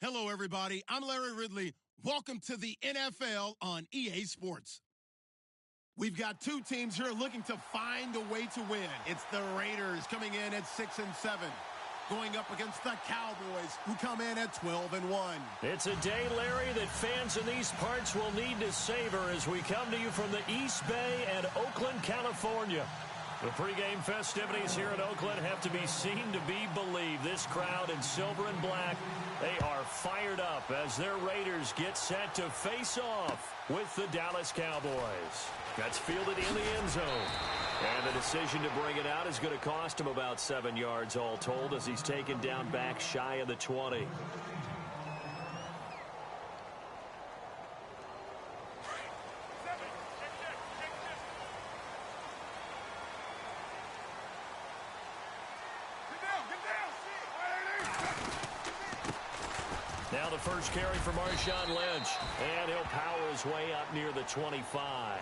Hello, everybody. I'm Larry Ridley. Welcome to the NFL on EA Sports. We've got two teams here looking to find a way to win. It's the Raiders coming in at 6-7, going up against the Cowboys, who come in at 12-1. It's a day, Larry, that fans in these parts will need to savor as we come to you from the East Bay and Oakland, California. The pregame festivities here in Oakland have to be seen to be believed. This crowd in silver and black, they are fired up as their Raiders get set to face off with the Dallas Cowboys. That's fielded in the end zone. And the decision to bring it out is going to cost him about 7 yards all told as he's taken down back shy of the 20. Now the first carry for Marshawn Lynch, and he'll power his way up near the 25.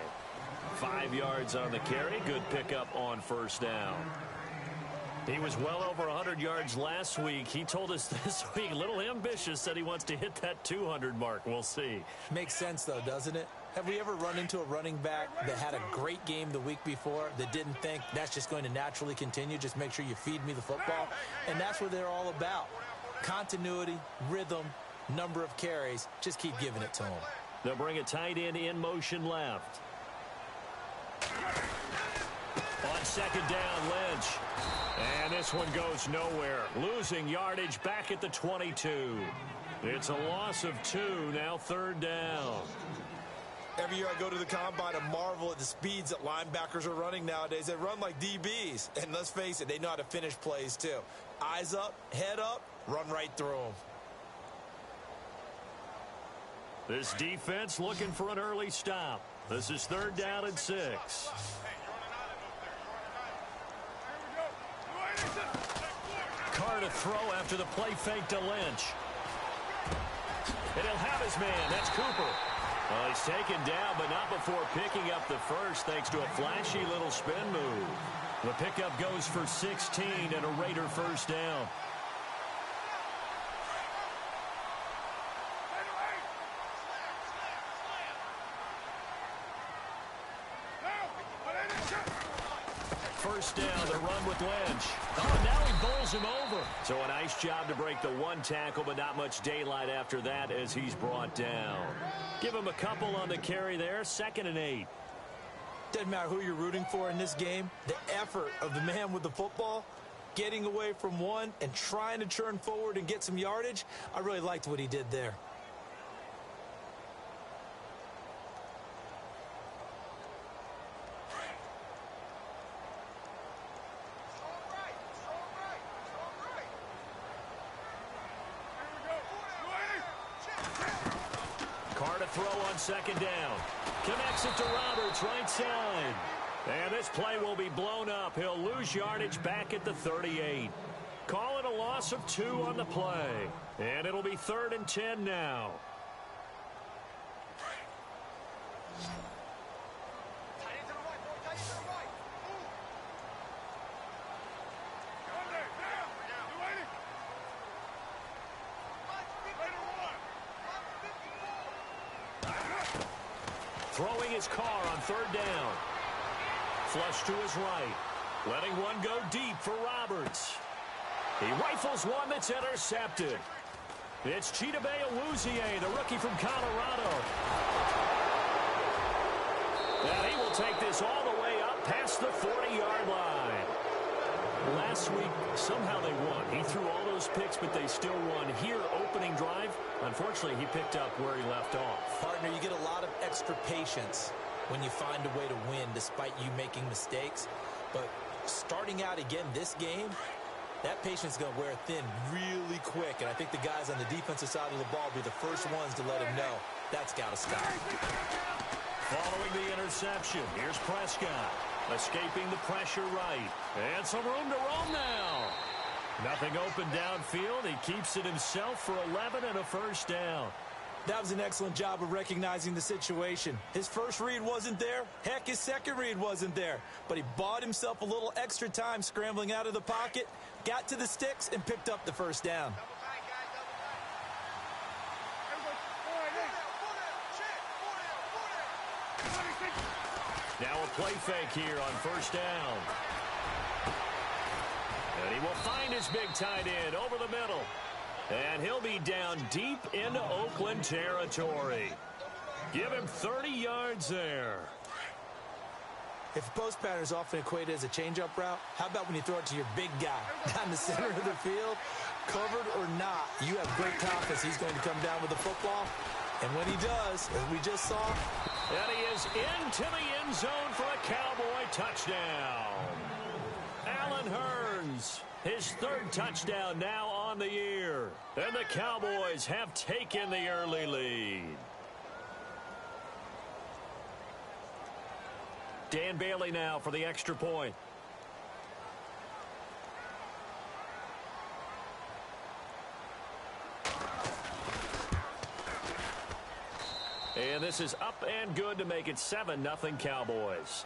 5 yards on the carry. Good pickup on first down. He was well over 100 yards last week. He told us this week, a little ambitious, said he wants to hit that 200 mark. We'll see. Makes sense, though, doesn't it? Have we ever run into a running back that had a great game the week before that didn't think that's just going to naturally continue? Just make sure you feed me the football. And that's what they're all about. Continuity, rhythm, number of carries. Just keep giving it to them. They'll bring a tight end in motion left. On second down, Lynch. And this one goes nowhere. Losing yardage back at the 22. It's a loss of 2, now third down. Every year I go to the combine and marvel at the speeds that linebackers are running nowadays. They run like DBs. And let's face it, they know how to finish plays too. Eyes up, head up, run right through them. This defense looking for an early stop. This is third down and 6. Carr to throw after the play fake to Lynch. And he'll have his man. That's Cooper. Well, he's taken down, but not before picking up the first thanks to a flashy little spin move. The pickup goes for 16 and a Raider first down. First down, the run with Lynch. Oh, now he bowls him over. So a nice job to break the one tackle, but not much daylight after that as he's brought down. Give him a couple on the carry there, 2nd and 8. Doesn't matter who you're rooting for in this game. The effort of the man with the football, getting away from one and trying to turn forward and get some yardage, I really liked what he did there. Carr to throw on second down. Connects it to Roberts, right side. And this play will be blown up. He'll lose yardage back at the 38. Call it a loss of 2 on the play. And it'll be 3rd and 10 now. Throwing his Carr on third down. Flush to his right. Letting one go deep for Roberts. He rifles one that's intercepted. It's Chidobe Awuzie, the rookie from Colorado. And he will take this all the way up past the 40-yard line. Last week, somehow they won. He threw all those picks, but they still won. Here, opening drive, unfortunately, he picked up where he left off. Partner, you get a lot of extra patience when you find a way to win despite you making mistakes. But starting out again this game, that patience is going to wear thin really quick. And I think the guys on the defensive side of the ball will be the first ones to let him know that's got to stop. Following the interception, here's Prescott. Escaping the pressure right. And some room to roam now. Nothing open downfield. He keeps it himself for 11 and a first down. That was an excellent job of recognizing the situation. His first read wasn't there. Heck, his second read wasn't there. But he bought himself a little extra time scrambling out of the pocket, got to the sticks, and picked up the first down. Now a play fake here on first down. And he will find his big tight end over the middle. And he'll be down deep into Oakland territory. Give him 30 yards there. If a post pattern is often equated as a change-up route, how about when you throw it to your big guy down the center of the field? Covered or not, you have great confidence he's going to come down with the football. And when he does, as we just saw, and he is into the end zone for a Cowboy touchdown. Allen Hurns, his third touchdown now on the year. And the Cowboys have taken the early lead. Dan Bailey now for the extra point. And this is up and good to make it 7-0 Cowboys.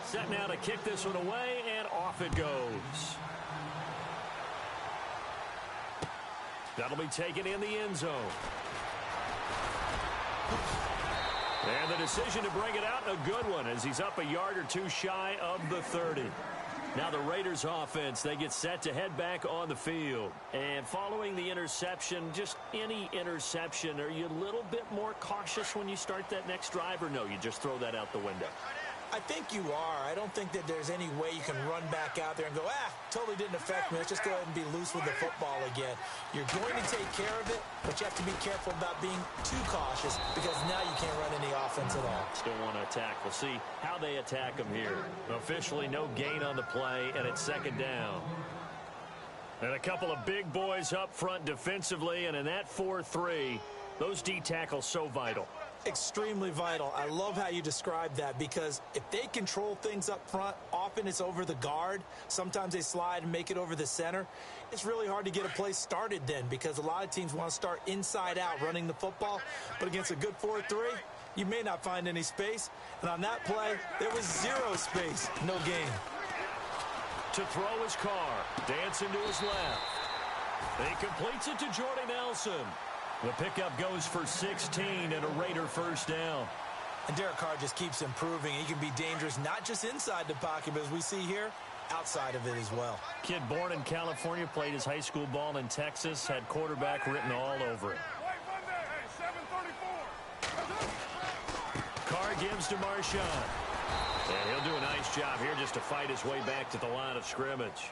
Set now to kick this one away, and off it goes. That'll be taken in the end zone. And the decision to bring it out, a good one, as he's up a yard or two shy of the 30. Now the Raiders offense, they get set to head back on the field. And following the interception, just any interception, are you a little bit more cautious when you start that next drive, or no, you just throw that out the window? I think you are. I don't think that there's any way you can run back out there and go, totally didn't affect me. Let's just go ahead and be loose with the football again. You're going to take care of it, but you have to be careful about being too cautious because now you can't run any offense at all. Still want to attack. We'll see how they attack him here. Officially no gain on the play, and it's second down. And a couple of big boys up front defensively, and in that 4-3, those D tackles so vital. Extremely vital. I love how you describe that because if they control things up front, often it's over the guard. Sometimes they slide and make it over the center. It's really hard to get a play started then because a lot of teams want to start inside out running the football. But against a good 4-3, you may not find any space. And on that play, there was zero space. No gain. To throw his car. Dancing to his left. He completes it to Jordy Nelson. The pickup goes for 16 and a Raider first down. And Derek Carr just keeps improving. He can be dangerous not just inside the pocket, but as we see here, outside of it as well. Kid born in California, played his high school ball in Texas, had quarterback written all over it. Carr gives to Marshawn. And he'll do a nice job here just to fight his way back to the line of scrimmage.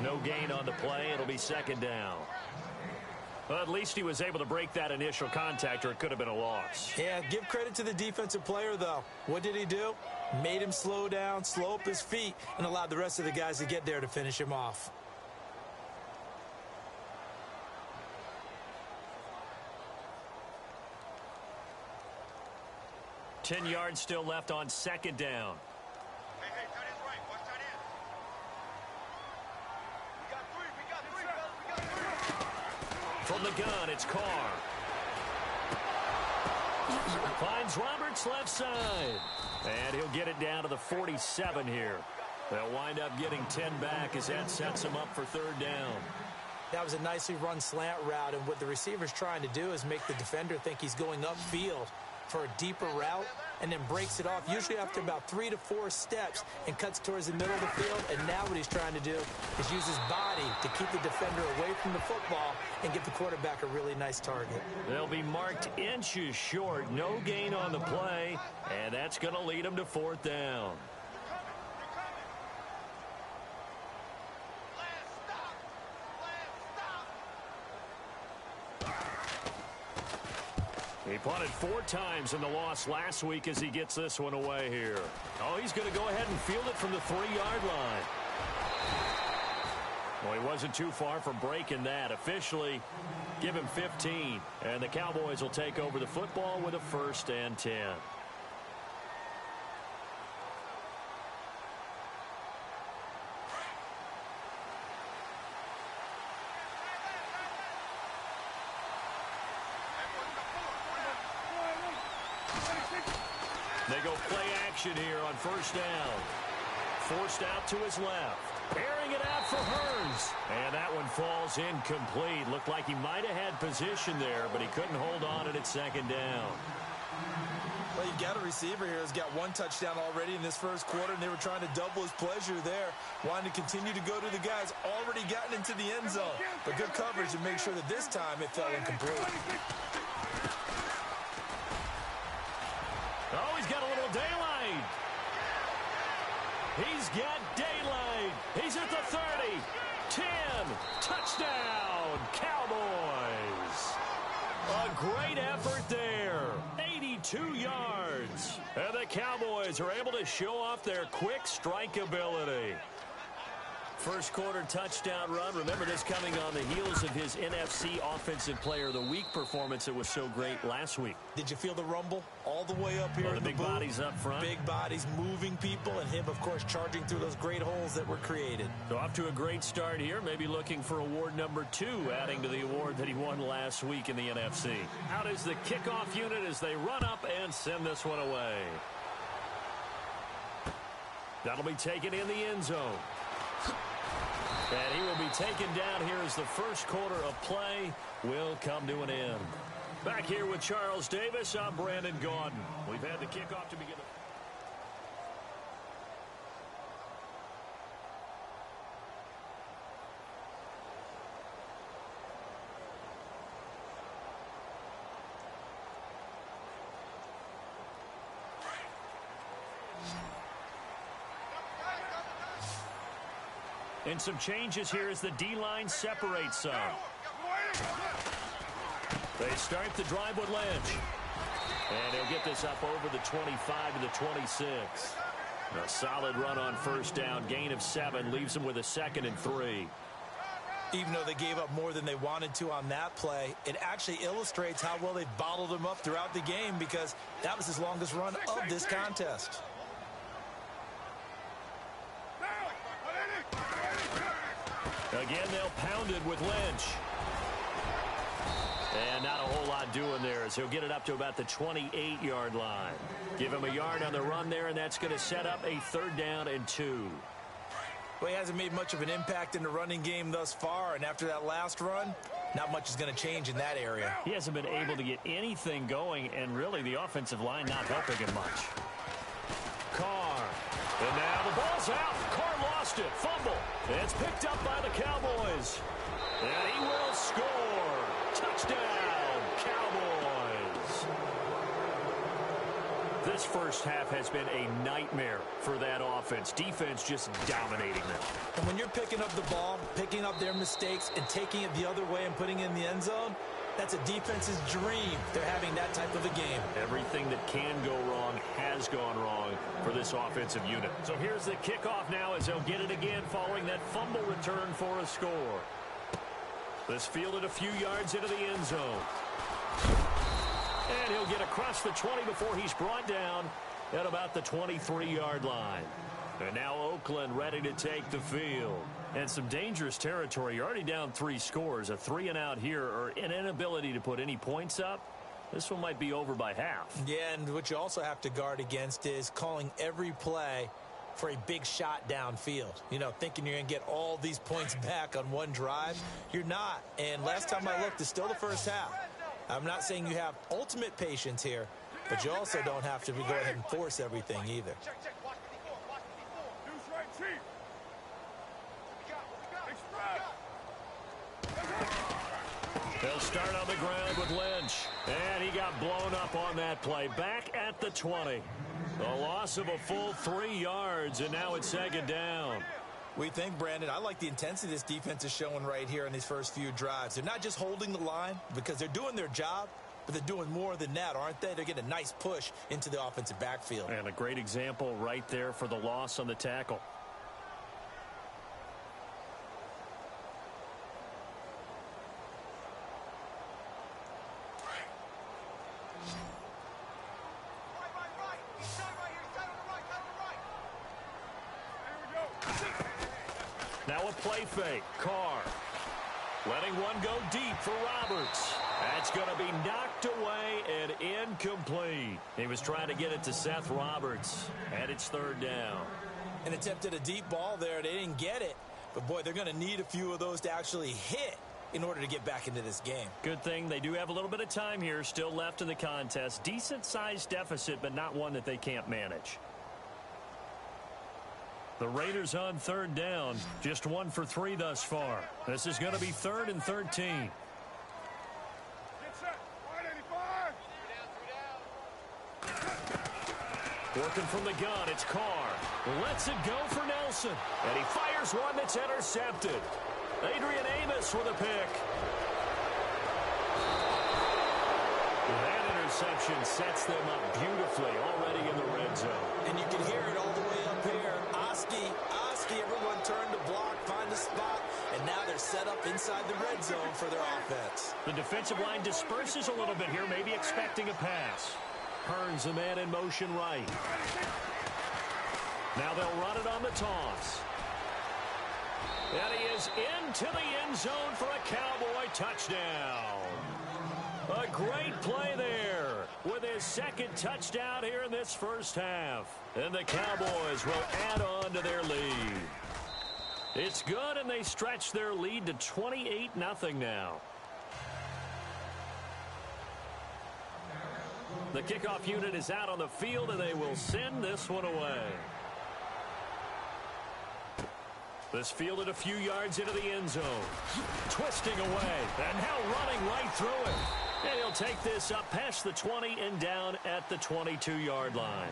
No gain on the play. It'll be second down. Well, at least he was able to break that initial contact, or it could have been a loss. Yeah, give credit to the defensive player, though. What did he do? Made him slow down, slow up his feet, and allowed the rest of the guys to get there to finish him off. Ten yards still left on second down. From the gun, it's Carr. Finds Roberts left side. And he'll get it down to the 47 here. They'll wind up getting 10 back as that sets him up for third down. That was a nicely run slant route, and what the receiver's trying to do is make the defender think he's going upfield for a deeper route, and then breaks it off, usually after about 3 to 4 steps, and cuts towards the middle of the field. And now what he's trying to do is use his body to keep the defender away from the football and give the quarterback a really nice target. They'll be marked inches short. No gain on the play, and that's going to lead him to fourth down. He punted 4 times in the loss last week as he gets this one away here. Oh, he's going to go ahead and field it from the 3-yard line. Well, he wasn't too far from breaking that. Officially, give him 15. And the Cowboys will take over the football with a 1st and 10. They go play action here on first down. Forced out to his left. Airing it out for Hearns. And that one falls incomplete. Looked like he might have had position there, but he couldn't hold on at second down. Well, you've got a receiver here who's got one touchdown already in this first quarter, and they were trying to double his pleasure there, wanting to continue to go to the guys already gotten into the end zone. But good coverage to make sure that this time it fell incomplete. Oh, he's got a little daylight. He's got daylight. He's at the 30. 10. Touchdown, Cowboys. A great effort there. 82 yards. And the Cowboys are able to show off their quick strike ability. First quarter touchdown run. Remember, this coming on the heels of his NFC Offensive Player of the Week performance that was so great last week. Did you feel the rumble all the way up here? Well, in the big bodies up front. Big bodies moving people, and him, of course, charging through those great holes that were created. So off to a great start here. Maybe looking for award number 2, adding to the award that he won last week in the NFC. Out is the kickoff unit as they run up and send this one away. That'll be taken in the end zone. And he will be taken down here as the first quarter of play will come to an end. Back here with Charles Davis, I'm Brandon Gaudin. We've had the kickoff to begin. And some changes here as the D-line separates some. They start the drive with Lynch. And he'll get this up over the 25 to the 26. A solid run on first down. Gain of 7 leaves them with a 2nd and 3. Even though they gave up more than they wanted to on that play, it actually illustrates how well they've bottled him up throughout the game, because that was his longest run of this contest. Again, they'll pound it with Lynch. And not a whole lot doing there as he'll get it up to about the 28-yard line. Give him a yard on the run there, and that's going to set up a 3rd down and 2. Well, he hasn't made much of an impact in the running game thus far, and after that last run, not much is going to change in that area. He hasn't been able to get anything going, and really the offensive line not helping him much. Carr. And now the ball's out. Carr lost it. Fumble. It's picked up by the Cowboys. And he will score. Touchdown, Cowboys. This first half has been a nightmare for that offense. Defense just dominating them. And when you're picking up the ball, picking up their mistakes, and taking it the other way and putting it in the end zone, that's a defense's dream. They're having that type of a game. Everything that can go wrong has gone wrong for this offensive unit. So here's the kickoff now as they'll get it again following that fumble return for a score. This fielded a few yards into the end zone. And he'll get across the 20 before he's brought down at about the 23-yard line. And now Oakland ready to take the field. And some dangerous territory. You're already down 3 scores. A 3-and-out here, or an inability to put any points up. This one might be over by half. Yeah, and what you also have to guard against is calling every play for a big shot downfield. You know, thinking you're going to get all these points back on one drive. You're not. And last time I looked, it's still the first half. I'm not saying you have ultimate patience here, but you also don't have to go ahead and force everything either. They'll start on the ground with Lynch. And he got blown up on that play. Back at the 20. A loss of a full 3 yards, and now it's 2nd down. We think, Brandon, I like the intensity this defense is showing right here in these first few drives. They're not just holding the line because they're doing their job, but they're doing more than that, aren't they? They're getting a nice push into the offensive backfield. And a great example right there for the loss on the tackle. Now a play fake. Carr letting one go deep for Roberts. That's going to be knocked away and incomplete. He was trying to get it to Seth Roberts, and it's 3rd down. and attempted a deep ball there. They didn't get it. But, boy, they're going to need a few of those to actually hit in order to get back into this game. Good thing they do have a little bit of time here still left in the contest. Decent-sized deficit, but not one that they can't manage. The Raiders on third down. Just 1 for 3 thus far. This is going to be 3rd and 13. Working from the gun, it's Carr. Lets it go for Nelson. And he fires one that's intercepted. Adrian Amos with a pick. That interception sets them up beautifully already in the red zone. And you can hear it all the way up here. Oski, everyone turned to block, find a spot, and now they're set up inside the red zone for their offense. The defensive line disperses a little bit here, maybe expecting a pass. Hearns the man in motion right. Now they'll run it on the toss. And he is into the end zone for a Cowboy touchdown. A great play there with his second touchdown here in this first half. And the Cowboys will add on to their lead. It's good, and they stretch their lead to 28-0 now. The kickoff unit is out on the field, and they will send this one away. This fielded a few yards into the end zone. Twisting away, and now running right through it. And he'll take this up past the 20 and down at the 22-yard line.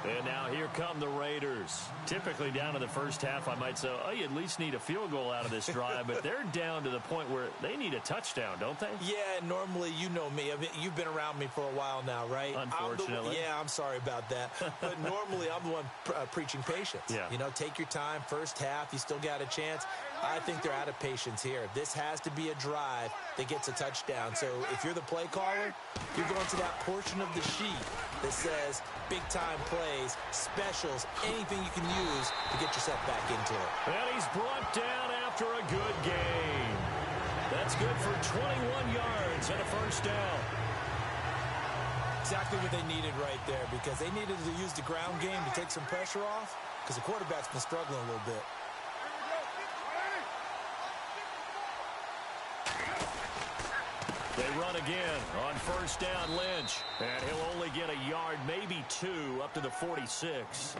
And now here come the Raiders. Typically down in the first half, I might say, oh, you at least need a field goal out of this drive. But they're down to the point where they need a touchdown, don't they? Yeah, normally, you know me. I mean, you've been around me for a while now, right? Unfortunately. I'm sorry about that. But normally, I'm the one preaching patience. Yeah. You know, take your time. First half, you still got a chance. I think they're out of patience here. This has to be a drive that gets a touchdown. So if you're the play caller, you're going to that portion of the sheet that says big-time plays, specials, anything you can use to get yourself back into it. And he's brought down after a good game. That's good for 21 yards and a first down. Exactly what they needed right there, because they needed to use the ground game to take some pressure off, because the quarterback's been struggling a little bit. They run again on first down, Lynch. And he'll only get a yard, maybe 2, up to the 46.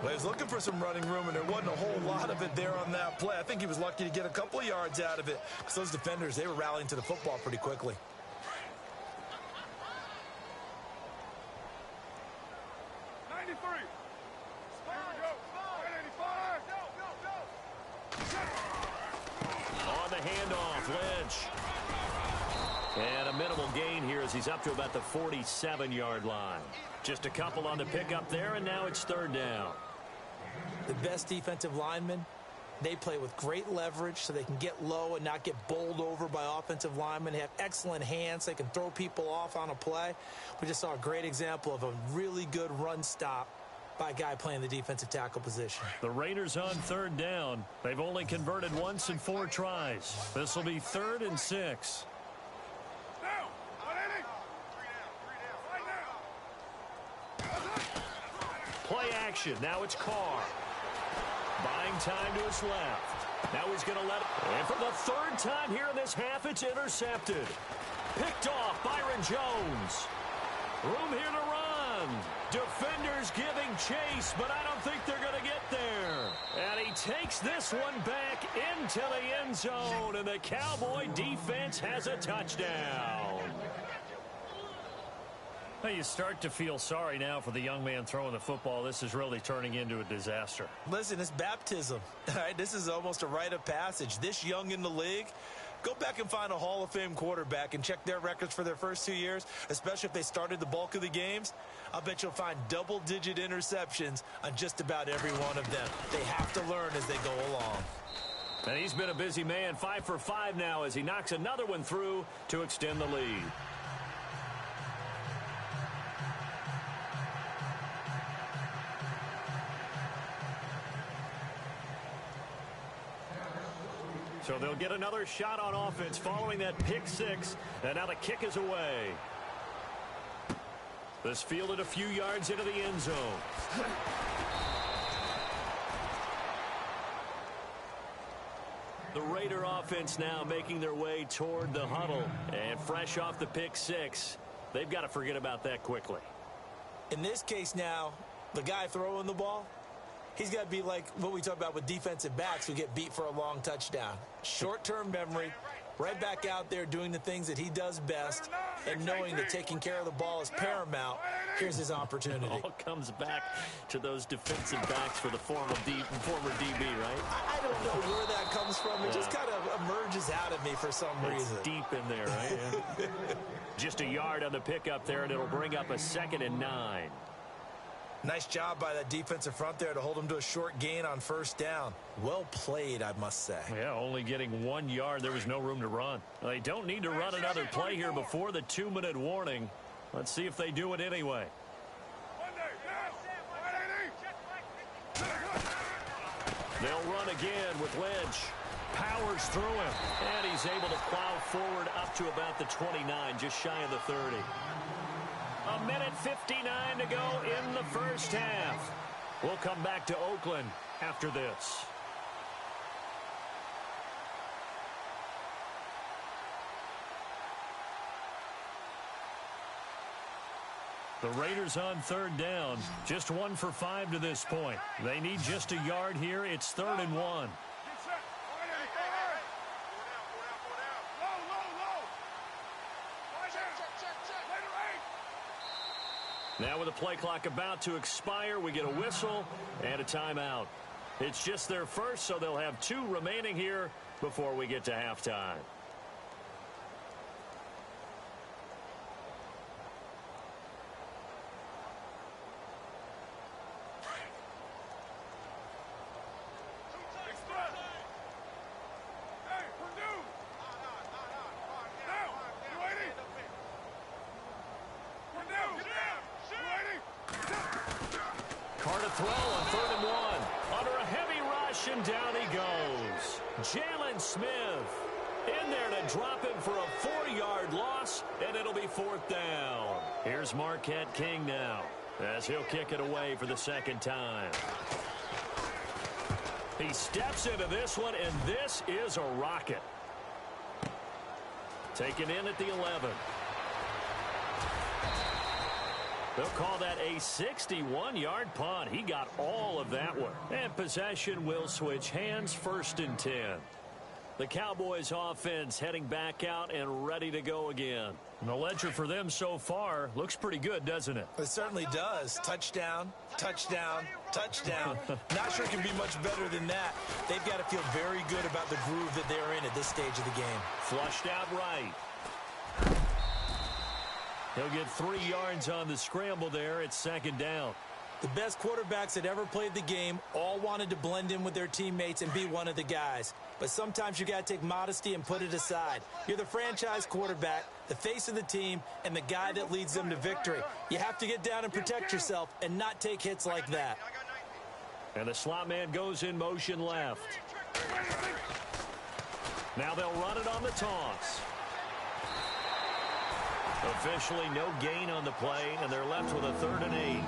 Well, he was looking for some running room, and there wasn't a whole lot of it there on that play. I think he was lucky to get a couple of yards out of it, because those defenders, they were rallying to the football pretty quickly. On the handoff, Lynch. And a minimal gain here as he's up to about the 47-yard line. Just a couple on the pickup there, and now it's third down. The best defensive linemen, they play with great leverage so they can get low and not get bowled over by offensive linemen. They have excellent hands. They can throw people off on a play. We just saw a great example of a really good run stop by a guy playing the defensive tackle position. The Raiders on third down. They've only converted once in 4 tries. This will be 3rd and 6. Play action. Now it's Carr. Buying time to his left. Now he's going to let it. And for the 3rd time here in this half, it's intercepted. Picked off Byron Jones. Room here to run. Defenders giving chase, but I don't think they're going to get there. And he takes this one back into the end zone, and the Cowboy defense has a touchdown. Well, you start to feel sorry now for the young man throwing the football. This is really turning into a disaster. Listen, it's baptism. All right, this is almost a rite of passage. This young in the league, go back and find a Hall of Fame quarterback and check their records for their first 2 years, especially if they started the bulk of the games. I'll bet you'll find double-digit interceptions on just about every one of them. They have to learn as they go along. And he's been a busy man, 5 for 5 now as he knocks another one through to extend the lead. So they'll get another shot on offense following that pick 6. And now the kick is away. This fielded a few yards into the end zone. The Raider offense now making their way toward the huddle. And fresh off the pick six, they've got to forget about that quickly. In this case now, the guy throwing the ball, he's got to be like what we talk about with defensive backs who get beat for a long touchdown. Short-term memory, right back out there doing the things that he does best, and knowing that taking care of the ball is paramount. Here's his opportunity. It all comes back to those defensive backs for the former DB, right? I don't know where that comes from. It just kind of emerges out of me for some reason. It's deep in there, right? Yeah. Just a yard on the pickup there, and it'll bring up a 2nd and 9. Nice job by that defensive front there to hold him to a short gain on first down. Well played, I must say. Yeah, only getting 1 yard. There was no room to run. They don't need to run another play here before the 2-minute warning. Let's see if they do it anyway. They'll run again with Lynch. Powers through him, and he's able to plow forward up to about the 29, just shy of the 30. A minute 59 to go in the first half. We'll come back to Oakland after this. The Raiders on 3rd down. Just 1 for 5 to this point. They need just a yard here. It's 3rd and 1. Now with the play clock about to expire, we get a whistle and a timeout. It's just their first, so they'll have 2 remaining here before we get to halftime. Carter throw on 3rd and 1. Under a heavy rush, and down he goes. Jalen Smith in there to drop him for a 4-yard loss, and it'll be 4th down. Here's Marquette King now, as he'll kick it away for the 2nd time. He steps into this one, and this is a rocket. Taken in at the 11. They'll call that a 61-yard punt. He got all of that one. And possession will switch hands, 1st and 10. The Cowboys offense heading back out and ready to go again. And the ledger for them so far looks pretty good, doesn't it? It certainly does. Touchdown, touchdown, touchdown. Not sure it can be much better than that. They've got to feel very good about the groove that they're in at this stage of the game. Flushed out right. He'll get 3 yards on the scramble there at 2nd down. The best quarterbacks that ever played the game all wanted to blend in with their teammates and be one of the guys. But sometimes you got to take modesty and put it aside. You're the franchise quarterback, the face of the team, and the guy that leads them to victory. You have to get down and protect yourself and not take hits like that. And the slot man goes in motion left. Now they'll run it on the toss. Officially no gain on the play, and they're left with a 3rd and 8.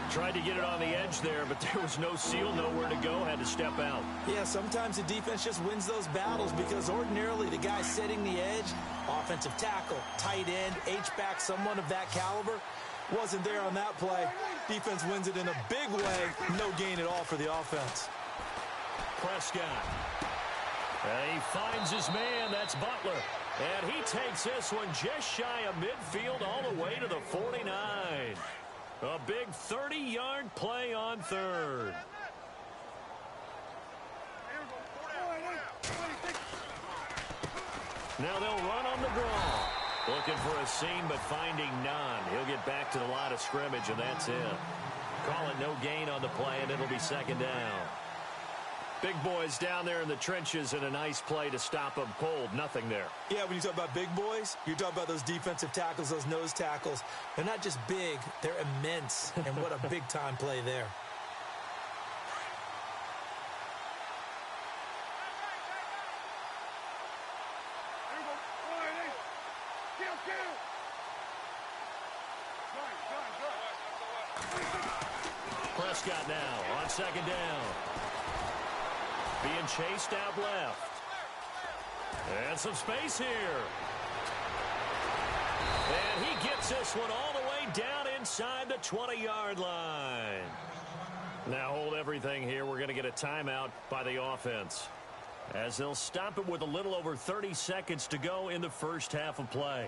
Tried to get it on the edge there, but there was no seal, nowhere to go, had to step out. Yeah, sometimes the defense just wins those battles because ordinarily the guy setting the edge, offensive tackle, tight end, H-back, someone of that caliber, wasn't there on that play. Defense wins it in a big way, no gain at all for the offense. Prescott. And he finds his man, that's Butler. And he takes this one just shy of midfield all the way to the 49. A big 30-yard play on 3rd. Now they'll run on the draw. Looking for a seam, but finding none. He'll get back to the line of scrimmage, and that's it. Call it no gain on the play, and it'll be 2nd down. Big boys down there in the trenches, and a nice play to stop them cold. Nothing there. Yeah, when you talk about big boys, you're talking about those defensive tackles, those nose tackles. They're not just big, they're immense. And what a big-time play there. Prescott now on 2nd down. Being chased out left. And some space here. And he gets this one all the way down inside the 20-yard line. Now hold everything here. We're going to get a timeout by the offense, as they'll stop it with a little over 30 seconds to go in the first half of play.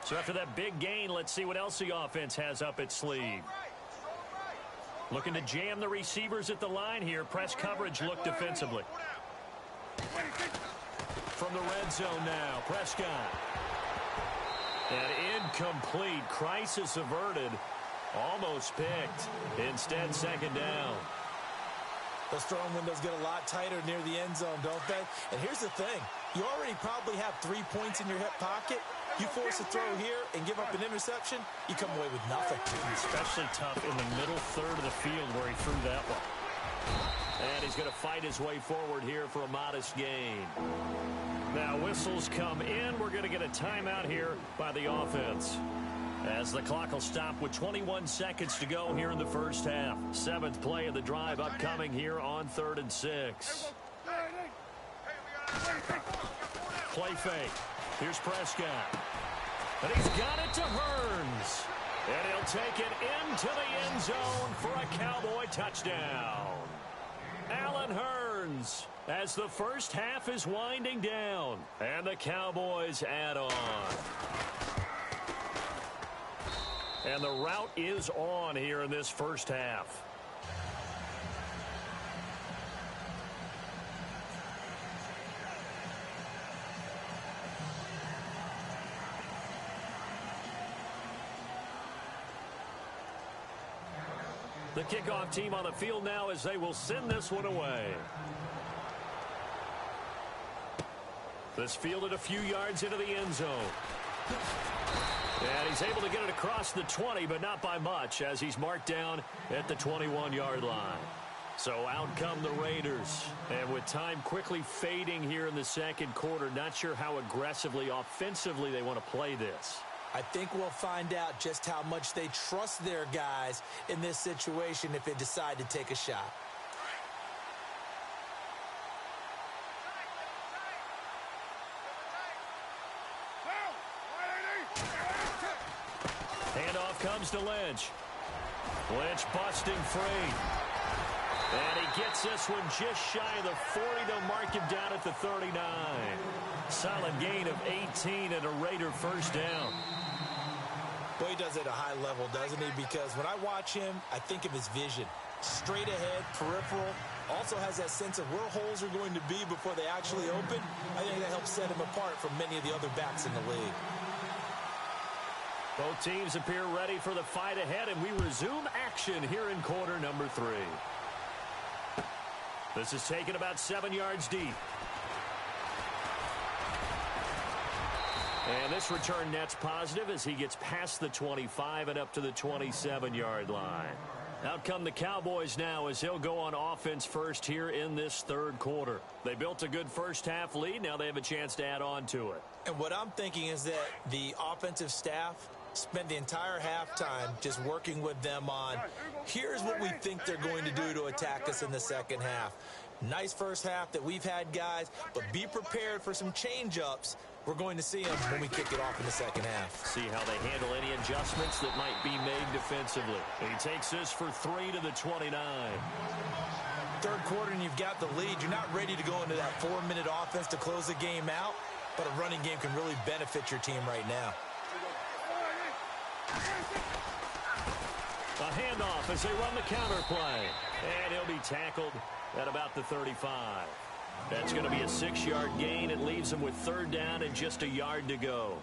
So after that big gain, let's see what else the offense has up its sleeve. Looking to jam the receivers at the line here. Press coverage look defensively. From the red zone now, Prescott. And incomplete. Crisis averted. Almost picked. Instead, second down. Those throwing windows get a lot tighter near the end zone, don't they? And here's the thing. You already probably have 3 points in your hip pocket. You force a throw here and give up an interception, you come away with nothing. Especially tough in the middle third of the field where he threw that one. And he's going to fight his way forward here for a modest gain. Now whistles come in. We're going to get a timeout here by the offense, as the clock will stop with 21 seconds to go here in the first half. 7th play of the drive upcoming here on 3rd and 6. Play fake. Here's Prescott. And he's got it to Hearns. And he'll take it into the end zone for a Cowboy touchdown. Allen Hearns, as the first half is winding down. And the Cowboys add on. And the route is on here in this first half. The kickoff team on the field now, as they will send this one away. This fielded a few yards into the end zone. And he's able to get it across the 20, but not by much, as he's marked down at the 21-yard line. So out come the Raiders. And with time quickly fading here in the second quarter, not sure how aggressively, offensively they want to play this. I think we'll find out just how much they trust their guys in this situation if they decide to take a shot. Handoff comes to Lynch. Lynch busting free. And he gets this one just shy of the 40 to mark him down at the 39. Solid gain of 18 and a Raider first down. Boy, he does it at a high level, doesn't he? Because when I watch him, I think of his vision. Straight ahead, peripheral. Also has that sense of where holes are going to be before they actually open. I think that helps set him apart from many of the other backs in the league. Both teams appear ready for the fight ahead, and we resume action here in quarter number 3. This is taken about 7 yards deep. And this return net's positive as he gets past the 25 and up to the 27-yard line. Out come the Cowboys now as he'll go on offense first here in this third quarter. They built a good first half lead. Now they have a chance to add on to it. And what I'm thinking is that the offensive staff spent the entire halftime just working with them on, here's what we think they're going to do to attack us in the second half. Nice first half that we've had, guys, but be prepared for some change-ups. We're going to see them when we kick it off in the second half. See how they handle any adjustments that might be made defensively. He takes this for 3 to the 29. Third quarter and you've got the lead. You're not ready to go into that 4-minute offense to close the game out, but a running game can really benefit your team right now. A handoff as they run the counter play. And he'll be tackled at about the 35. That's going to be a 6-yard gain. It leaves them with third down and just a yard to go.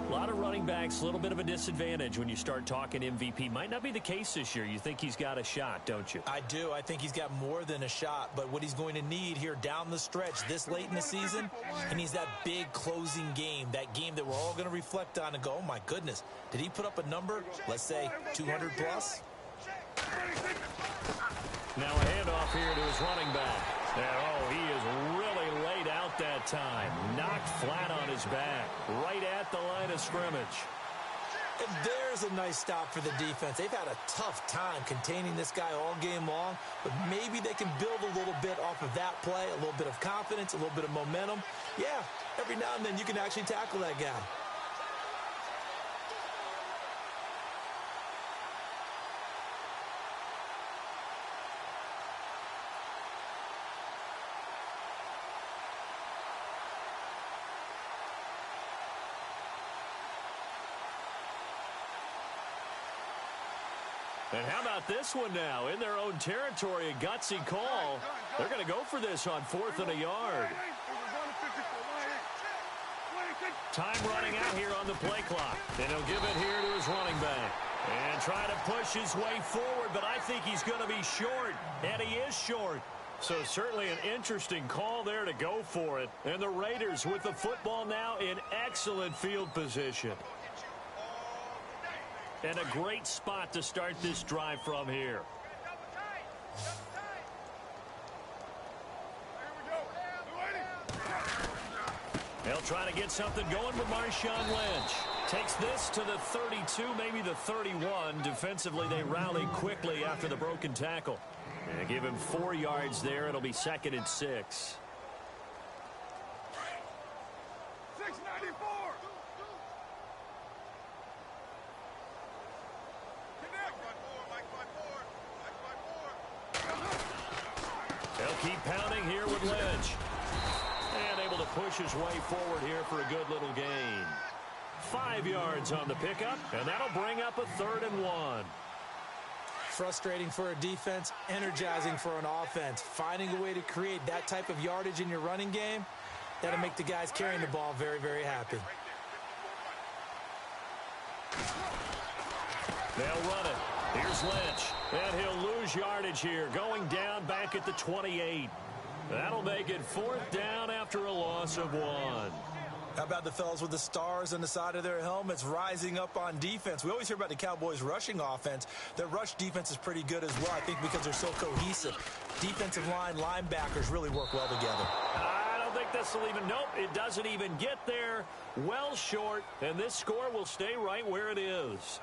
A lot of running backs, a little bit of a disadvantage when you start talking MVP. Might not be the case this year. You think he's got a shot, don't you? I do. I think he's got more than a shot. But what he's going to need here down the stretch this late in the season, he needs that big closing game, that game that we're all going to reflect on and go, oh, my goodness, did he put up a number, let's say 200 plus? Now a handoff here to his running back. And, oh, he is really laid out that time. Knocked flat on his back, right at the line of scrimmage. And there's a nice stop for the defense. They've had a tough time containing this guy all game long, but maybe they can build a little bit off of that play, a little bit of confidence, a little bit of momentum. Yeah, every now and then you can actually tackle that guy. And how about this one now? In their own territory, a gutsy call. They're going to go for this on 4th and a yard. Time running out here on the play clock. And he'll give it here to his running back. And try to push his way forward, but I think he's going to be short. And he is short. So certainly an interesting call there to go for it. And the Raiders with the football now in excellent field position. And a great spot to start this drive from here. They'll try to get something going with Marshawn Lynch. Takes this to the 32, maybe the 31. Defensively, they rally quickly after the broken tackle. And give him 4 yards there. It'll be 2nd and 6. They'll keep pounding here with Lynch. And able to push his way forward here for a good little gain. 5 yards on the pickup, and that'll bring up a 3rd and 1. Frustrating for a defense, energizing for an offense. Finding a way to create that type of yardage in your running game, that'll make the guys carrying the ball very, very happy. They'll run it. Here's Lynch, and he'll lose yardage here, going down back at the 28. That'll make it 4th down after a loss of 1. How about the fellas with the stars on the side of their helmets rising up on defense? We always hear about the Cowboys' rushing offense. Their rush defense is pretty good as well, I think, because they're so cohesive. Defensive line, linebackers really work well together. I don't think this will even, nope, it doesn't even get there. Well short, and this score will stay right where it is.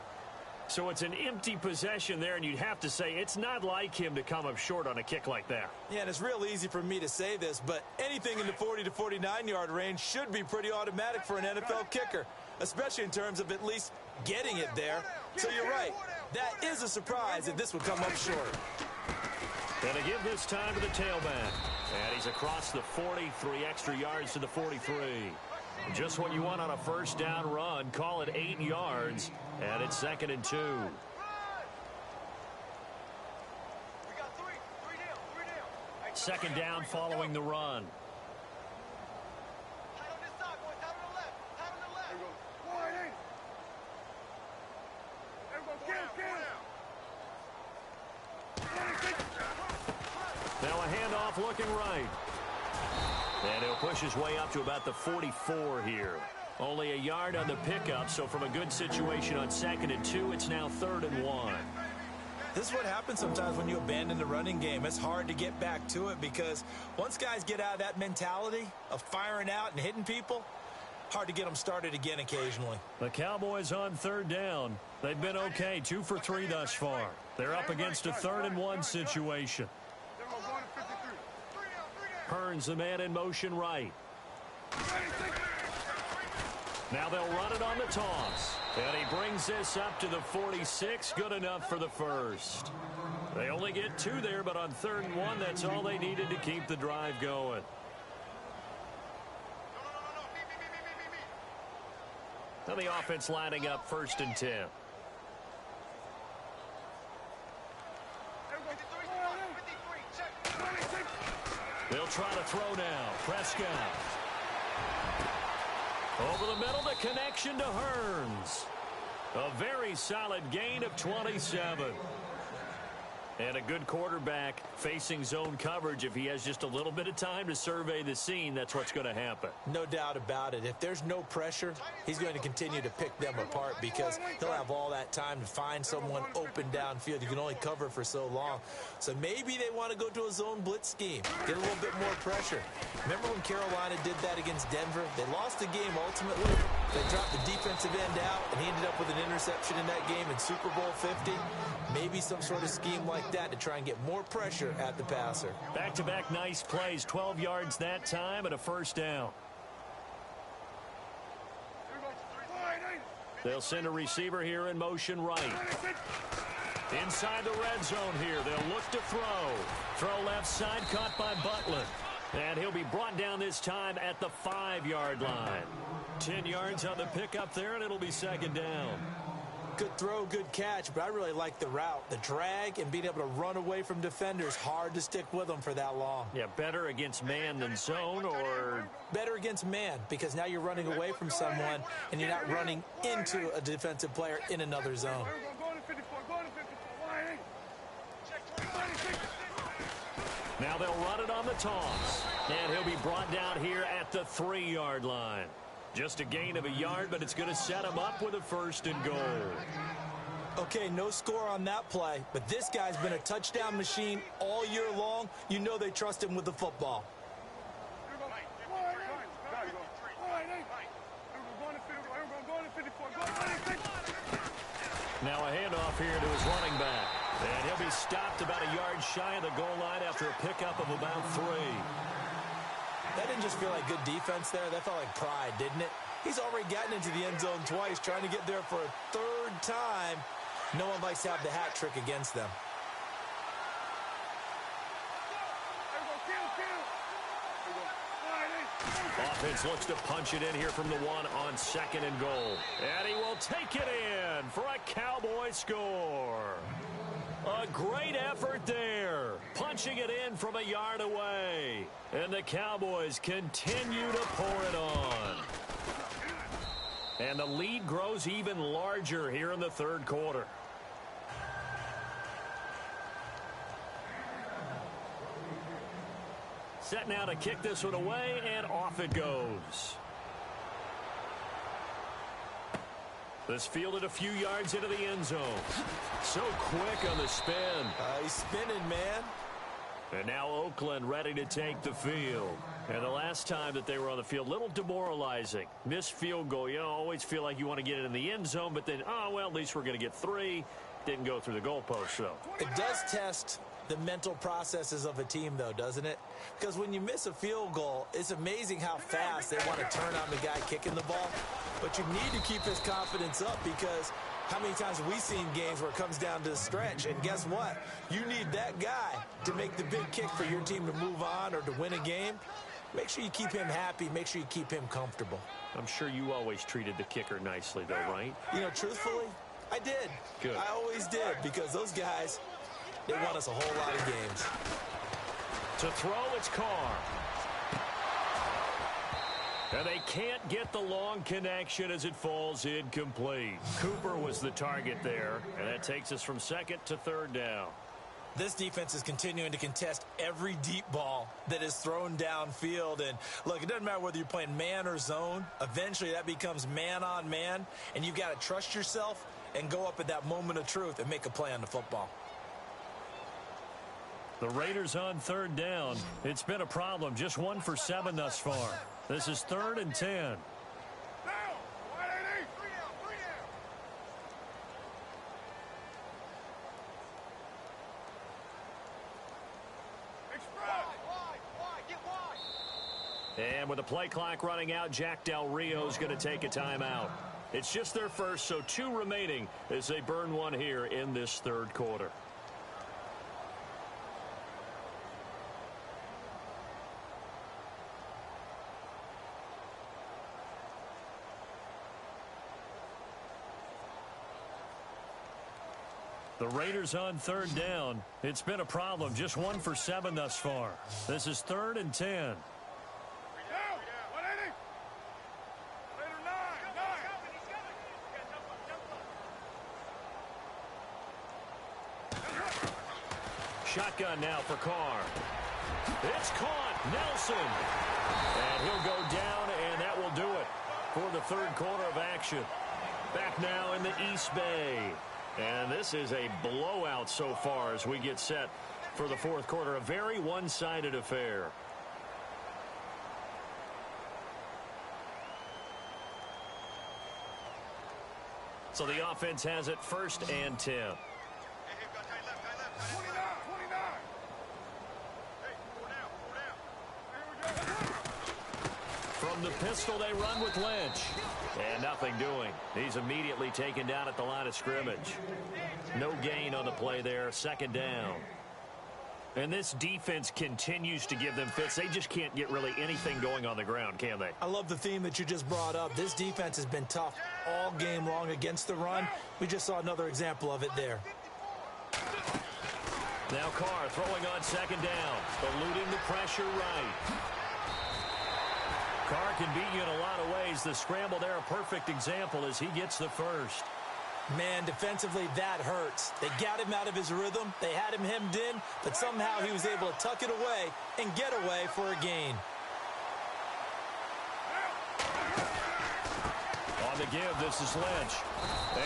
So it's an empty possession there, and you'd have to say it's not like him to come up short on a kick like that. Yeah, and it's real easy for me to say this, but anything in the 40 to 49-yard range should be pretty automatic for an NFL kicker, especially in terms of at least getting it there. So you're right. That is a surprise if this would come up short. And to give this time to the tailback. And he's across the 40, 3 extra yards to the 43. Just what you want on a first down run. Call it 8 yards, and it's 2nd and 2. Second down following the run. Now a handoff looking right. And he'll push his way up to about the 44 here. Only a yard on the pickup, so from a good situation on 2nd and 2, it's now 3rd and 1. This is what happens sometimes when you abandon the running game. It's hard to get back to it because once guys get out of that mentality of firing out and hitting people, hard to get them started again occasionally. The Cowboys on 3rd down. They've been okay, 2 for 3 thus far. They're up against a 3rd and 1 situation. Hearns, the man in motion right. Now they'll run it on the toss. And he brings this up to the 46. Good enough for the first. They only get 2 there, but on 3rd and 1, that's all they needed to keep the drive going. Now the offense lining up 1st and 10. They'll try to throw now. Prescott. Over the middle, the connection to Hearns. A very solid gain of 27. And a good quarterback facing zone coverage. If he has just a little bit of time to survey the scene, that's what's going to happen. No doubt about it. If there's no pressure, he's going to continue to pick them apart because he'll have all that time to find someone open downfield. You can only cover for so long. So maybe they want to go to a zone blitz scheme, get a little bit more pressure. Remember when Carolina did that against Denver? They lost the game ultimately, They dropped the defensive end out, and he ended up with an interception in that game in Super Bowl 50. Maybe some sort of scheme like that to try and get more pressure at the passer. Back-to-back nice plays, 12 yards that time and a first down. They'll send a receiver here in motion right. Inside the red zone here. They'll look to throw. Throw left side, caught by Butler. And he'll be brought down this time at the 5-yard line. 10 yards on the pickup there, and it'll be second down. Good throw, good catch, but I really like the route. The drag and being able to run away from defenders, hard to stick with them for that long. Yeah, better against man than zone, or? Better against man, because now you're running away from someone, and you're not running into a defensive player in another zone. Now they'll run it on the toss. And he'll be brought down here at the 3-yard line. Just a gain of a yard, but it's going to set him up with a first and goal. Okay, no score on that play, but this guy's been a touchdown machine all year long. You know they trust him with the football. Now a handoff here to his running back. And he'll be stopped about a yard shy of the goal line after a pickup of about 3. That didn't just feel like good defense there. That felt like pride, didn't it? He's already gotten into the end zone twice, trying to get there for a 3rd time. No one likes to have the hat trick against them. Offense looks to punch it in here from the 1 on 2nd and goal. And he will take it in for a Cowboy score. A great effort there. Punching it in from a yard away. And the Cowboys continue to pour it on. And the lead grows even larger here in the 3rd quarter. Set now to kick this one away, and off it goes. This fielded a few yards into the end zone. So quick on the spin. He's spinning, man. And now Oakland ready to take the field. And the last time that they were on the field, a little demoralizing. Missed field goal. You know, always feel like you want to get it in the end zone, but then, oh, well, at least we're going to get 3. Didn't go through the goalpost, though. It does test the mental processes of a team, though, doesn't it? Because when you miss a field goal, it's amazing how fast they want to turn on the guy kicking the ball. But you need to keep his confidence up, because how many times have we seen games where it comes down to the stretch? And guess what? You need that guy to make the big kick for your team to move on or to win a game. Make sure you keep him happy. Make sure you keep him comfortable. I'm sure you always treated the kicker nicely, though, right? You know, truthfully, I did. Good. I always did, because those guys, they won us a whole lot of games. To throw, it's Carr. And they can't get the long connection as it falls incomplete. Cooper was the target there, and that takes us from 2nd to 3rd down. This defense is continuing to contest every deep ball that is thrown downfield. And, look, it doesn't matter whether you're playing man or zone. Eventually, that becomes man on man, and you've got to trust yourself and go up at that moment of truth and make a play on the football. The Raiders on 3rd down. It's been a problem. Just 1 for 7 thus far. This is 3rd and 10. And with the play clock running out, Jack Del Rio is going to take a timeout. It's just their first, so 2 remaining as they burn 1 here in this 3rd quarter. The Raiders on 3rd down. It's been a problem. Just 1 for 7 thus far. This is 3rd and 10. Shotgun now for Carr. It's caught. Nelson. And he'll go down, and that will do it for the 3rd quarter of action. Back now in the East Bay. And this is a blowout so far as we get set for the 4th quarter. A very one-sided affair. So the offense has it 1st and 10. From the pistol, they run with Lynch. And nothing doing. He's immediately taken down at the line of scrimmage. No gain on the play there. 2nd down. And this defense continues to give them fits. They just can't get really anything going on the ground, can they? I love the theme that you just brought up. This defense has been tough all game long against the run. We just saw another example of it there. Now Carr throwing on 2nd down. Eluding the pressure right. Carr can beat you in a lot of ways. The scramble there, a perfect example as he gets the first. Man, defensively, that hurts. They got him out of his rhythm. They had him hemmed in, but somehow he was able to tuck it away and get away for a gain. On the give, this is Lynch.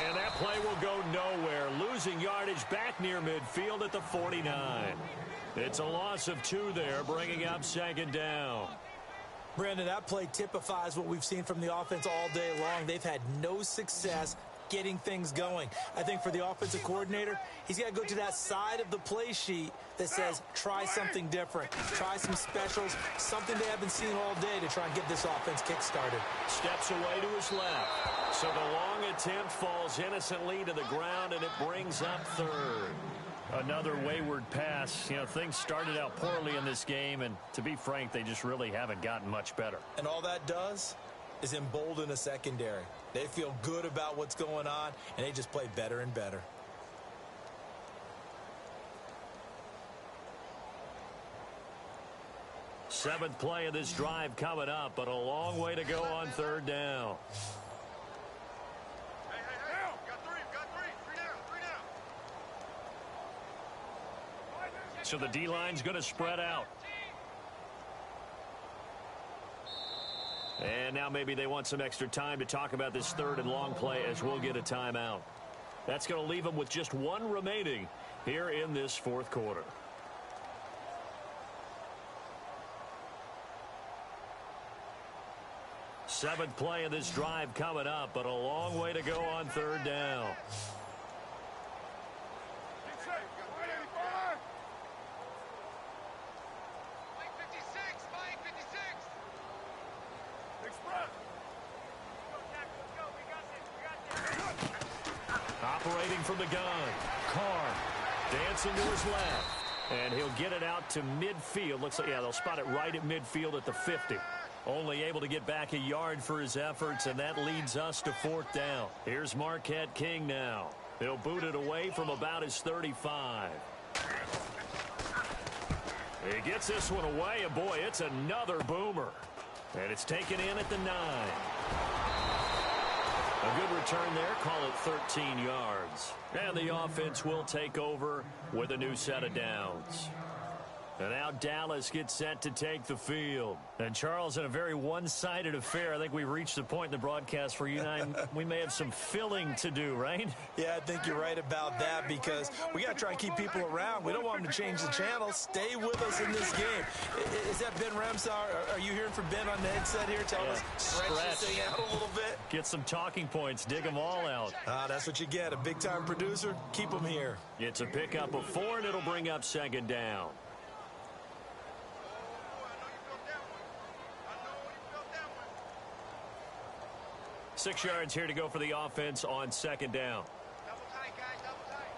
And that play will go nowhere. Losing yardage back near midfield at the 49. It's a loss of 2 there, bringing up 2nd down. Brandon, that play typifies what we've seen from the offense all day long. They've had no success getting things going. I think for the offensive coordinator, he's got to go to that side of the play sheet that says, try something different. Try some specials, something they haven't seen all day to try and get this offense kick-started. Steps away to his left. So the long attempt falls innocently to the ground, and it brings up 3rd. Another wayward pass. You know, things started out poorly in this game, and to be frank, they just really haven't gotten much better. And all that does is embolden a secondary. They feel good about what's going on, and they just play better and better. Seventh play of this drive coming up, but a long way to go on 3rd down. So the D-line's going to spread out. And now maybe they want some extra time to talk about this 3rd and long play as we'll get a timeout. That's going to leave them with just 1 remaining here in this 4th quarter. Seventh play of this drive coming up, but a long way to go on 3rd down. Operating from the gun. Carr dancing to his left. And he'll get it out to midfield. Looks like, yeah, they'll spot it right at midfield at the 50. Only able to get back a yard for his efforts, and that leads us to 4th down. Here's Marquette King now. He'll boot it away from about his 35. He gets this one away, and boy, it's another boomer. And it's taken in at the 9. A good return there, call it 13 yards. And the offense will take over with a new set of downs. And now Dallas gets set to take the field. And Charles, in a very one-sided affair, I think we've reached the point in the broadcast where you and I, we may have some filling to do, right? Yeah, I think you're right about that because we got to try and keep people around. We don't want them to change the channel. Stay with us in this game. Is that Ben Ramsar? Are you hearing from Ben on the headset here? Tell us, stretch this thing out a little bit. Get some talking points. Dig them all out. That's what you get. A big-time producer. Keep them here. It's a pickup of 4, and it'll bring up 2nd down. 6 yards here to go for the offense on 2nd down. Double tight, guys, double tight.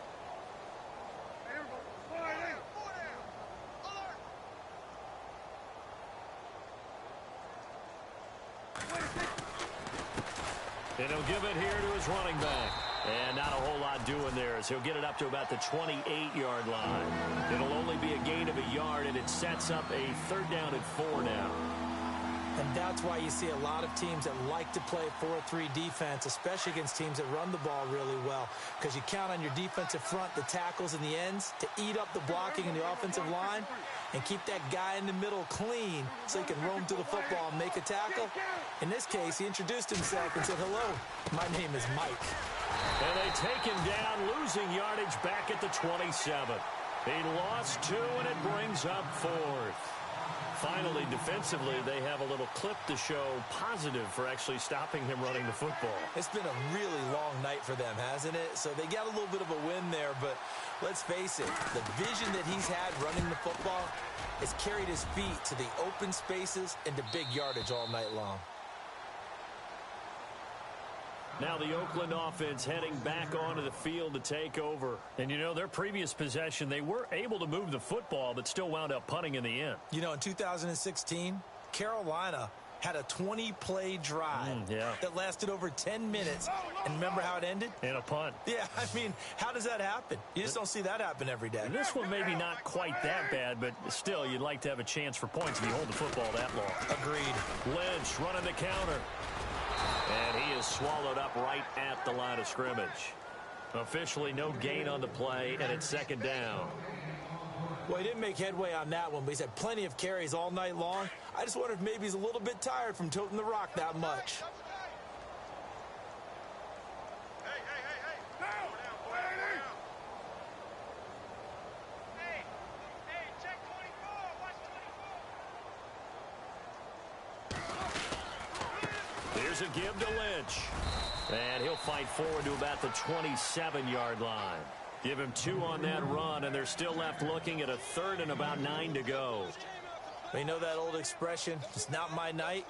And he'll give it here to his running back. And not a whole lot doing there as he'll get it up to about the 28-yard line. It'll only be a gain of a yard, and it sets up a 3rd down and 4 now. And that's why you see a lot of teams that like to play 4-3 defense, especially against teams that run the ball really well, because you count on your defensive front, the tackles and the ends, to eat up the blocking in the offensive line and keep that guy in the middle clean so he can roam through the football and make a tackle. In this case, he introduced himself and said, "Hello, my name is Mike." And they take him down, losing yardage back at the 27. He lost 2, and it brings up 4th. finally, defensively, they have a little clip to show positive for actually stopping him running the football. It's been a really long night for them, hasn't it? So they got a little bit of a win there, but let's face it, the vision that he's had running the football has carried his feet to the open spaces and to big yardage all night long. Now the Oakland offense heading back onto the field to take over. And, you know, their previous possession, they were able to move the football, but still wound up punting in the end. You know, in 2016, Carolina had a 20-play drive that lasted over 10 minutes. And remember how it ended? In a punt. Yeah, I mean, how does that happen? You just don't see that happen every day. And this one maybe not quite that bad, but still, you'd like to have a chance for points if you hold the football that long. Agreed. Lynch running the counter. And he is swallowed up right at the line of scrimmage. Officially no gain on the play, and it's second down. Well, he didn't make headway on that one, but he's had plenty of carries all night long. I just wonder if maybe he's a little bit tired from toting the rock that much. Here's a give to Lynch. And he'll fight forward to about the 27-yard line. Give him 2 on that run, and they're still left looking at a 3rd and about 9 to go. You know that old expression, it's not my night?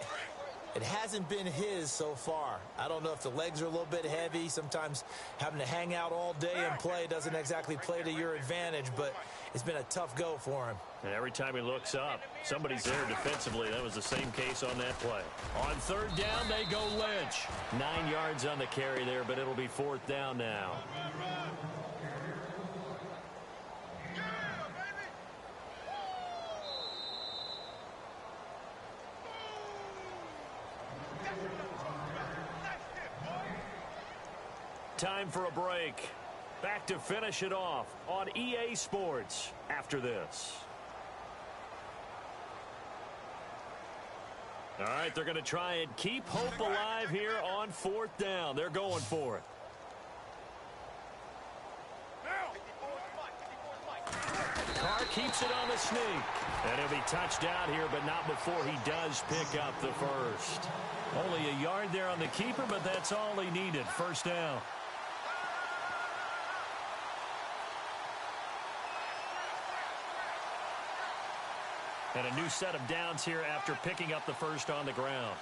It hasn't been his so far. I don't know if the legs are a little bit heavy. Sometimes having to hang out all day and play doesn't exactly play to your advantage, but it's been a tough go for him. And every time he looks up, somebody's there defensively. That was the same case on that play. On 3rd down, they go Lynch. 9 yards on the carry there, but it'll be 4th down now. Time for a break. Back to finish it off on EA Sports after this. All right, they're going to try and keep hope alive here on 4th down. They're going for it. Carr keeps it on the sneak. And he'll be touched out here, but not before he does pick up the first. Only a yard there on the keeper, but that's all he needed. 1st down. And a new set of downs here after picking up the first on the ground.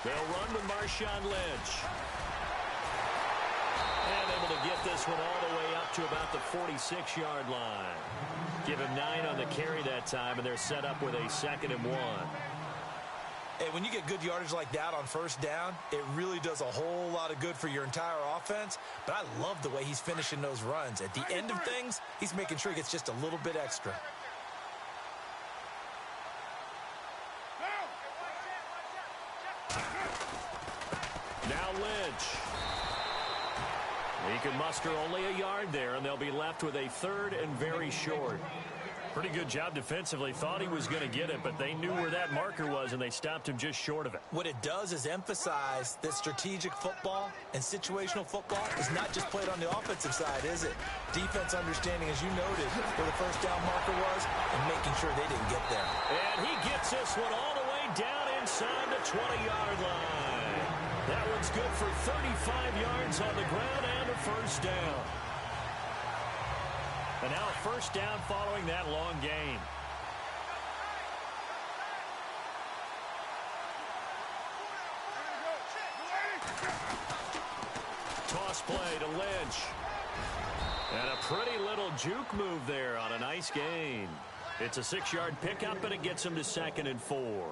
They'll run with Marshawn Lynch. And able to get this one all the way up to about the 46-yard line. Give him 9 on the carry that time, and they're set up with a 2nd and 1. Hey, when you get good yardage like that on 1st down, it really does a whole lot of good for your entire offense. But I love the way he's finishing those runs. At the end of things, he's making sure he gets just a little bit extra. Now Lynch. He can muster only a yard there, and they'll be left with a 3rd and very short. Pretty good job defensively. Thought he was going to get it, but they knew where that marker was, and they stopped him just short of it. What it does is emphasize that strategic football and situational football is not just played on the offensive side, is it? Defense understanding, as you noted, where the 1st down marker was and making sure they didn't get there. And he gets this one all the way down inside the 20-yard line. That one's good for 35 yards on the ground and a 1st down. And now a 1st down following that long gain. Toss play to Lynch. And a pretty little juke move there on a nice gain. It's a 6-yard pickup, and it gets him to 2nd and 4.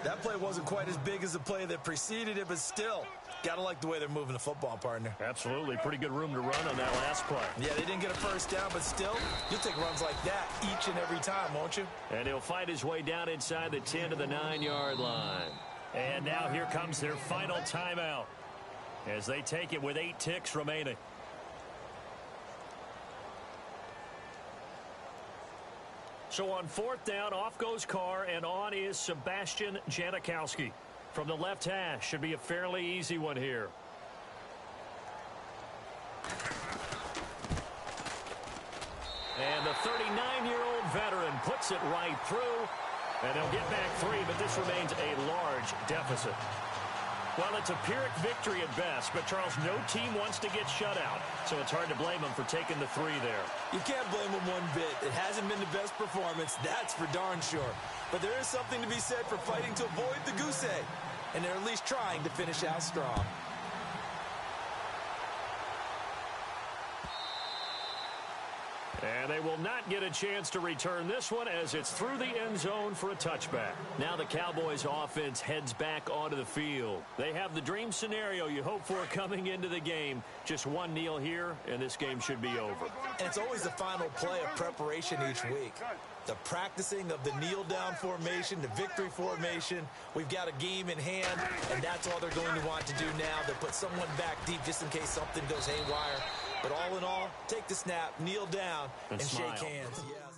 That play wasn't quite as big as the play that preceded it, but still, gotta like the way they're moving the football, partner. Absolutely. Pretty good room to run on that last play. Yeah, they didn't get a 1st down, but still, you'll take runs like that each and every time, won't you? And he'll fight his way down inside the 10 to the 9-yard line. And now here comes their final timeout as they take it with 8 ticks remaining. So on 4th down, off goes Carr, and on is Sebastian Janikowski. From the left hash, should be a fairly easy one here. And the 39-year-old veteran puts it right through. And they'll get back 3, but this remains a large deficit. Well, it's a Pyrrhic victory at best, but, Charles, no team wants to get shut out, so it's hard to blame them for taking the 3 there. You can't blame them one bit. It hasn't been the best performance, that's for darn sure. But there is something to be said for fighting to avoid the goose egg, and they're at least trying to finish out strong. And they will not get a chance to return this one as it's through the end zone for a touchback. Now the Cowboys offense heads back onto the field. They have the dream scenario you hope for coming into the game. Just one kneel here, and this game should be over. And it's always the final play of preparation each week. The practicing of the kneel-down formation, the victory formation. We've got a game in hand, and that's all they're going to want to do now. They'll put someone back deep just in case something goes haywire. But all in all, take the snap, kneel down, and shake hands. Yes.